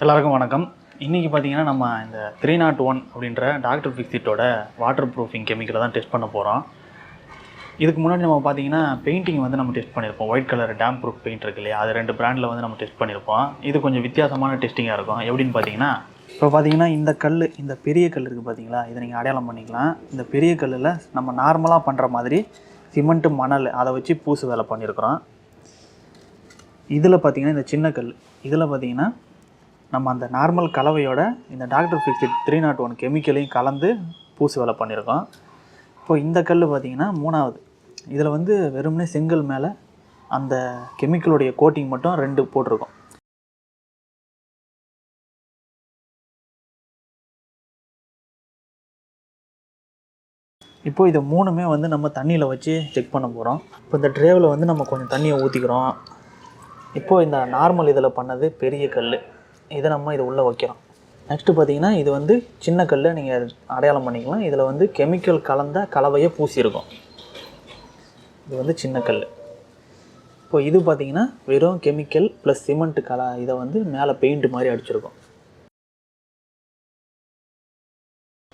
எல்லாருக்கும் வணக்கம். இன்றைக்கி பார்த்தீங்கன்னா நம்ம இந்த 301 அப்படின்ற டாக்டர் ஃபிக்ஸிட்டோட வாட்டர் ப்ரூஃபிங் கெமிக்கலை தான் டெஸ்ட் பண்ண போகிறோம். இதுக்கு முன்னாடி நம்ம பார்த்தீங்கன்னா பெயிண்டிங் வந்து நம்ம டெஸ்ட் பண்ணியிருப்போம். White colour dam proof paint இருக்கு இல்லையா, அது 2 பிராண்டில் வந்து நம்ம டெஸ்ட் பண்ணியிருப்போம். இது கொஞ்சம் வித்தியாசமான டெஸ்டிங்காக இருக்கும். எப்படின்னு பார்த்தீங்கன்னா, இப்போ பார்த்தீங்கன்னா இந்த பெரிய கல் இருக்குது பார்த்தீங்களா, இதை நீங்கள் அடையாளம் பண்ணிக்கலாம். இந்த பெரிய கல்லில் நம்ம நார்மலாக பண்ணுற மாதிரி சிமெண்ட்டு மணல் அதை வச்சு பூசு வேலை பண்ணியிருக்கிறோம். இதில் பார்த்தீங்கன்னா இந்த சின்ன கல், இதில் பார்த்தீங்கன்னா நம்ம அந்த நார்மல் கலவையோட இந்த டாக்டர் ஃபிக்ஸிட் 301 கெமிக்கலையும் கலந்து பூசு வேலை பண்ணியிருக்கோம். இப்போது இந்த கல் பார்த்திங்கன்னா 3வது, இதில் வந்து வெறுமனே செங்கல் மேலே அந்த கெமிக்கலுடைய கோட்டிங் மட்டும் 2 போட்டிருக்கோம். இப்போது இது 3மே வந்து நம்ம தண்ணியில் வச்சு செக் பண்ண போகிறோம். இப்போ இந்த ட்ரேவில் வந்து நம்ம கொஞ்சம் தண்ணியை ஊற்றிக்கிறோம். இப்போது இந்த நார்மல் இதில் பண்ணது பெரிய கல், இதை நம்ம இது உள்ளே வைக்கிறோம். நெக்ஸ்ட்டு பார்த்தீங்கன்னா இது வந்து சின்ன கல்லை நீங்கள் அடையாளம் பண்ணிக்கலாம். இதில் வந்து கெமிக்கல் கலந்த கலவையை பூசியிருக்கும். இது வந்து சின்ன கல். இப்போ இது பார்த்திங்கன்னா வெறும் கெமிக்கல் ப்ளஸ் சிமெண்ட் இதை வந்து மேலே பெயிண்ட் மாதிரி அடிச்சிருக்கோம்.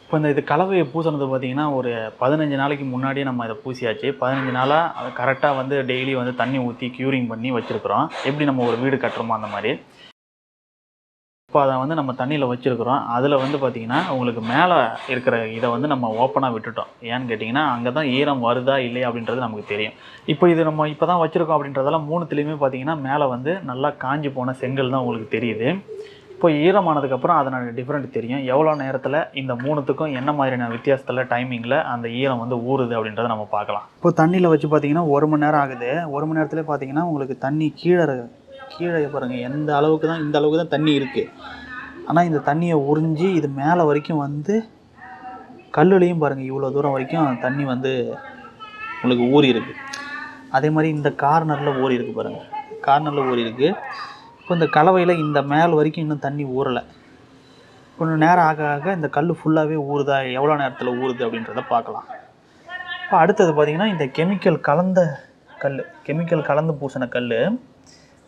இப்போ இது கலவையை பூசினது பார்த்திங்கன்னா ஒரு 15 நாளைக்கு முன்னாடியே நம்ம இதை பூசியாச்சு. 15 நாளாக அதை கரெக்டாக வந்து டெய்லி வந்து தண்ணி ஊற்றி க்யூரிங் பண்ணி வச்சுருக்குறோம். எப்படி நம்ம ஒரு வீடு கட்டுறோமோ அந்த மாதிரி. இப்போ அதை வந்து நம்ம தண்ணியில் வச்சுருக்குறோம். அதில் வந்து பார்த்திங்கன்னா உங்களுக்கு மேலே இருக்கிற இதை வந்து நம்ம ஓப்பனாக விட்டுட்டோம். ஏன்னு கேட்டிங்கன்னா அங்கே தான் ஈரம் வருதா இல்லையா அப்படின்றது நமக்கு தெரியும். இப்போ இது நம்ம இப்போ தான் வச்சுருக்கோம் அப்படின்றதெல்லாம் 3த்துலேயுமே பார்த்திங்கன்னா மேலே வந்து நல்லா காஞ்சி போன செங்கல் தான் உங்களுக்கு தெரியுது. இப்போ ஈரமானதுக்கப்புறம் அதனோட டிஃப்ரெண்ட் தெரியும். எவ்வளோ நேரத்தில் இந்த 3த்துக்கும் என்ன மாதிரியான வித்தியாசத்தில் டைமிங்கில் அந்த ஈரம் வந்து ஊறுது அப்படின்றத நம்ம பார்க்கலாம். இப்போ தண்ணியில் வச்சு பார்த்திங்கன்னா 1 மணி நேரம் ஆகுது. 1 மணி நேரத்தில் பார்த்திங்கன்னா உங்களுக்கு தண்ணி கீழே பாருங்கள் எந்த அளவுக்கு தான், இந்த அளவுக்கு தான் தண்ணி இருக்குது. ஆனால் இந்த தண்ணியை உறிஞ்சி இது மேலே வரைக்கும் வந்து கல்லுலேயும் பாருங்கள் இவ்வளோ தூரம் வரைக்கும் தண்ணி வந்து உங்களுக்கு ஊறி இருக்குது. அதே மாதிரி இந்த கார்னரில் ஊறி இருக்குது பாருங்கள், கார்னரில் ஊறி இருக்குது. இப்போ இந்த கலவையில் இந்த மேல் வரைக்கும் இன்னும் தண்ணி ஊறலை. கொஞ்சம் நேரம் ஆக ஆக இந்த கல் ஃபுல்லாகவே ஊறுதா, எவ்வளோ நேரத்தில் ஊறுது அப்படின்றத பார்க்கலாம். இப்போ அடுத்தது பார்த்திங்கன்னா இந்த கெமிக்கல் கலந்து பூசின கல்,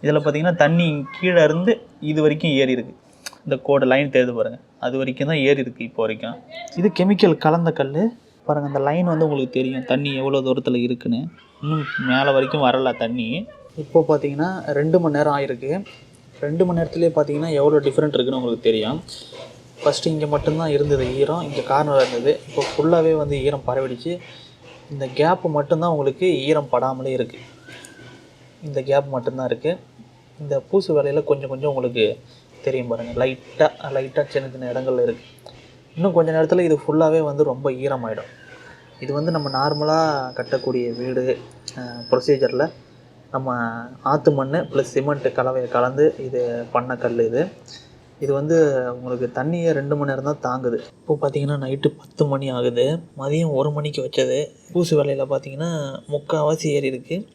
இதில் பார்த்திங்கன்னா தண்ணி கீழே இருந்து இது வரைக்கும் ஏறி இருக்குது. இந்த கோடு லைன் தெரியுது பாருங்கள், அது வரைக்கும் தான் ஏறி இருக்குது இப்போ வரைக்கும். இது கெமிக்கல் கலந்த கல் பாருங்கள், அந்த லைன் வந்து உங்களுக்கு தெரியும் தண்ணி எவ்வளோ தூரத்தில் இருக்குதுன்னு. இன்னும் மேலே வரைக்கும் வரலை தண்ணி. இப்போது பார்த்திங்கன்னா 2 மணி நேரம் ஆகிருக்கு. 2 மணி நேரத்துலேயே பார்த்திங்கன்னா எவ்வளோ டிஃப்ரெண்ட் இருக்குதுன்னு உங்களுக்கு தெரியும். ஃபஸ்ட்டு இங்கே மட்டும்தான் இருந்தது ஈரம், இங்கே கார்னர் இருந்தது. இப்போ ஃபுல்லாகவே வந்து ஈரம் பரவிடுச்சு. இந்த கேப்பு மட்டும்தான் உங்களுக்கு ஈரம் படாமலே இருக்குது. இந்த கேப் மட்டும்தான் இருக்குது. இந்த பூசு வேலையில் கொஞ்சம் உங்களுக்கு தெரியும் பாருங்கள், லைட்டாக சின்ன இடங்கள்ல இருக்குது. இன்னும் கொஞ்சம் நேரத்தில் இது ஃபுல்லாகவே வந்து ரொம்ப ஈரமாயிடும். இது வந்து நம்ம நார்மலாக கட்டக்கூடிய வீடு ப்ரொசீஜரில் நம்ம ஆற்று மண் ப்ளஸ் சிமெண்ட்டு கலவையை கலந்து இது பண்ண கல். இது வந்து உங்களுக்கு தண்ணியை 2 மணி நேரம் தான் தாங்குது. இப்போ பார்த்திங்கன்னா நைட்டு 10 மணி ஆகுது. மதியம் 1 மணிக்கு வச்சது. பூசு வேலையில் பார்த்திங்கன்னா முக்கால்வாசி ஏறி இருக்குது.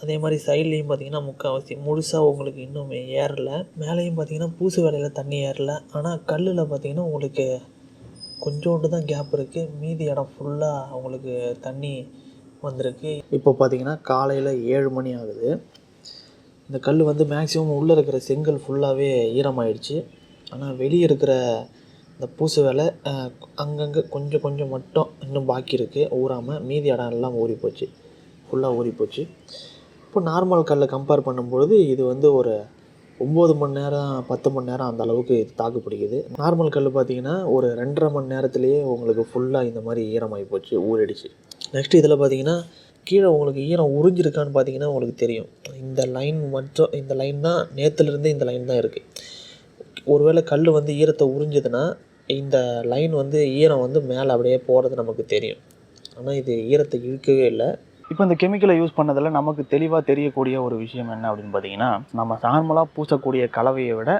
அதே மாதிரி சைட்லேயும் பார்த்திங்கன்னா முக்கால்வாசி முழுசாக உங்களுக்கு இன்னும் ஏறலை. மேலேயும் பார்த்திங்கன்னா பூசு வேலையில் தண்ணி ஏறலை. ஆனால் கல்லில் பார்த்திங்கன்னா உங்களுக்கு கொஞ்சோண்டு தான் கேப் இருக்குது. மீதி இடம் ஃபுல்லாக உங்களுக்கு தண்ணி வந்திருக்கு. இப்போ பார்த்திங்கன்னா காலையில் 7 மணி ஆகுது. இந்த கல் வந்து மேக்ஸிமம் உள்ளே இருக்கிற செங்கல் ஃபுல்லாகவே ஈரமாயிடுச்சு. ஆனால் வெளியே இருக்கிற இந்த பூசு வேலை அங்கங்கே கொஞ்சம் மட்டும் இன்னும் பாக்கி இருக்குது ஊறாமல். மீதி இடம் எல்லாம் ஊறி போச்சு, ஃபுல்லாக ஊறி போச்சு. இப்போ நார்மல் கல்லை கம்பேர் பண்ணும்பொழுது இது வந்து ஒரு 9 மணி நேரம் 10 மணி நேரம் அந்த அளவுக்கு இது தாக்கு பிடிக்குது. நார்மல் கல் பார்த்திங்கன்னா ஒரு 2.5 மணி நேரத்துலேயே உங்களுக்கு ஃபுல்லாக இந்த மாதிரி ஈரமாகி போச்சு, ஊறிடுச்சு. நெக்ஸ்ட்டு இதில் பார்த்திங்கன்னா கீழே உங்களுக்கு ஈரம் உறிஞ்சிருக்கான்னு பார்த்திங்கன்னா உங்களுக்கு தெரியும். இந்த லைன் தான் நேற்றுலேருந்தே இந்த லைன் தான் இருக்குது. ஒருவேளை கல் வந்து ஈரத்தை உறிஞ்சதுன்னா இந்த லைன் வந்து ஈரம் வந்து மேலே அப்படியே போகிறது நமக்கு தெரியும். ஆனால் இது ஈரத்தை இழுக்கவே இல்லை. இப்போ இந்த கெமிக்கலை யூஸ் பண்ணதில் நமக்கு தெளிவாக தெரியக்கூடிய ஒரு விஷயம் என்ன அப்படின்னு பார்த்தீங்கன்னா, நம்ம நார்மலாக பூசக்கூடிய கலவையை விட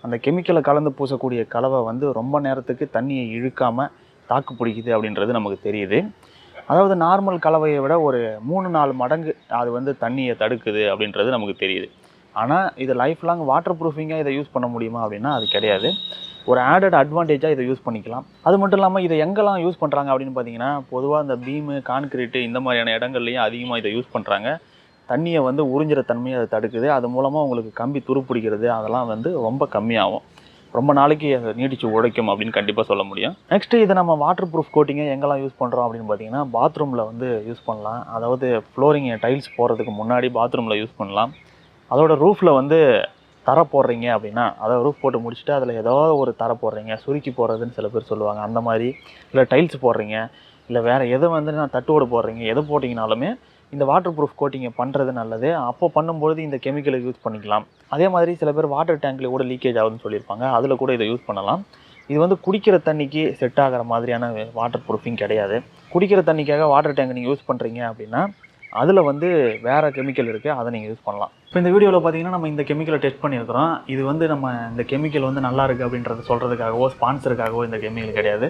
அந்த கெமிக்கலை கலந்து பூசக்கூடிய கலவை வந்து ரொம்ப நேரத்துக்கு தண்ணியை இழுக்காமல் தாக்கு பிடிக்குது அப்படின்றது நமக்கு தெரியுது. அதாவது நார்மல் கலவையை விட ஒரு 3-4 மடங்கு அது வந்து தண்ணியை தடுக்குது அப்படின்றது நமக்கு தெரியுது. ஆனால் இது லைஃப் லாங் வாட்டர் ப்ரூஃபிங்காக இதை யூஸ் பண்ண முடியுமா அப்படின்னா அது கிடையாது. ஒரு ஆடட் அட்வான்டேஜாக இதை யூஸ் பண்ணிக்கலாம். அது மட்டும் இல்லாமல் இதை எங்கெல்லாம் யூஸ் பண்ணுறாங்க அப்படின்னு பார்த்தீங்கன்னா, பொதுவாக இந்த பீமு, கான்கிரீட்டு இந்த மாதிரியான இடங்கள்லையும் அதிகமாக இதை யூஸ் பண்ணுறாங்க. தண்ணியை வந்து உறிஞ்சிற தன்மையை அது தடுக்குது. அது மூலமாக உங்களுக்கு கம்பி துருப்பிடிக்கிறது அதெல்லாம் வந்து ரொம்ப கம்மியாகும். ரொம்ப நாளைக்கு அதை நீடிச்சு உழைக்கும் அப்படின்னு கண்டிப்பாக சொல்ல முடியும். நெக்ஸ்ட்டு இதை நம்ம வாட்டர் ப்ரூஃப் கோட்டிங்கை எங்கெல்லாம் யூஸ் பண்ணுறோம் அப்படின்னு பார்த்தீங்கன்னா, பாத்ரூமில் வந்து யூஸ் பண்ணலாம். அதாவது ஃப்ளோரிங் டைல்ஸ் போடுறதுக்கு முன்னாடி பாத்ரூமில் யூஸ் பண்ணலாம். அதோட ரூஃபில் வந்து தரை போடுறீங்க அப்படின்னா, அதாவது ரூஃப் போட்டு முடிச்சுட்டு அதில் ஏதோ ஒரு தரை போடுறீங்க, சுருக்கி போடுறதுன்னு சில பேர் சொல்லுவாங்க. அந்த மாதிரி இல்லை டைல்ஸ் போடுறீங்க, இல்லை வேறு எதை வந்து நான் தட்டோடு போடுறீங்க, எதை போட்டிங்கனாலுமே இந்த வாட்டர் ப்ரூஃப் கோட்டிங்கை பண்ணுறது நல்லது. அப்போ பண்ணும்பொழுது இந்த கெமிக்கலை யூஸ் பண்ணிக்கலாம். அதே மாதிரி சில பேர் வாட்டர் டேங்க்கில் கூட லீக்கேஜ் ஆகுதுன்னு சொல்லியிருப்பாங்க. அதில் கூட இதை யூஸ் பண்ணலாம். இது வந்து குடிக்கிற தண்ணிக்கு செட் ஆகிற மாதிரியான வாட்டர் ப்ரூஃபிங் கிடையாது. குடிக்கிற தண்ணிக்காக வாட்டர் டேங்க் நீங்கள் யூஸ் பண்ணுறீங்க அப்படின்னா அதில் வந்து வேறு கெமிக்கல் இருக்குது, அதை நீங்கள் யூஸ் பண்ணலாம். இப்போ இந்த வீடியோவில் பார்த்தீங்கன்னா நம்ம இந்த கெமிக்கலை டெஸ்ட் பண்ணியிருக்கிறோம். இது வந்து நம்ம இந்த கெமிக்கல் வந்து நல்லா இருக்குது அப்படின்றத சொல்கிறதுக்காகவோ ஸ்பான்சருக்காகவோ இந்த கெமிக்கல் கிடையாது.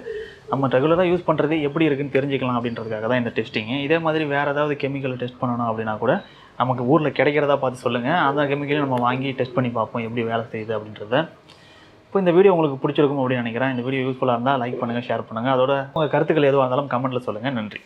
நம்ம ரெகுலராக யூஸ் பண்ணுறது எப்படி இருக்குன்னு தெரிஞ்சுக்கலாம் அப்படின்றதுக்காக தான் இந்த டெஸ்டிங்கு. இதே மாதிரி வேறு ஏதாவது கெமிக்கலை டெஸ்ட் பண்ணணும் அப்படின்னா கூட நமக்கு ஊரில் கிடைக்கிறதா பார்த்து சொல்லுங்கள். அந்த கெமிக்கலையும் நம்ம வாங்கி டெஸ்ட் பண்ணி பார்ப்போம் எப்படி வேலை செய்யுது அப்படின்றத. இப்போ இந்த வீடியோ உங்களுக்கு பிடிச்சிருக்கும் அப்படின்னு நினைக்கிறேன். இந்த வீடியோ யூஸ்ஃபுல்லாக இருந்தால் லைக் பண்ணுங்கள், ஷேர் பண்ணுங்கள். அதோட உங்கள் கருத்துக்கள் எதுவாக இருந்தாலும் கமெண்ட்டில் சொல்லுங்கள். நன்றி.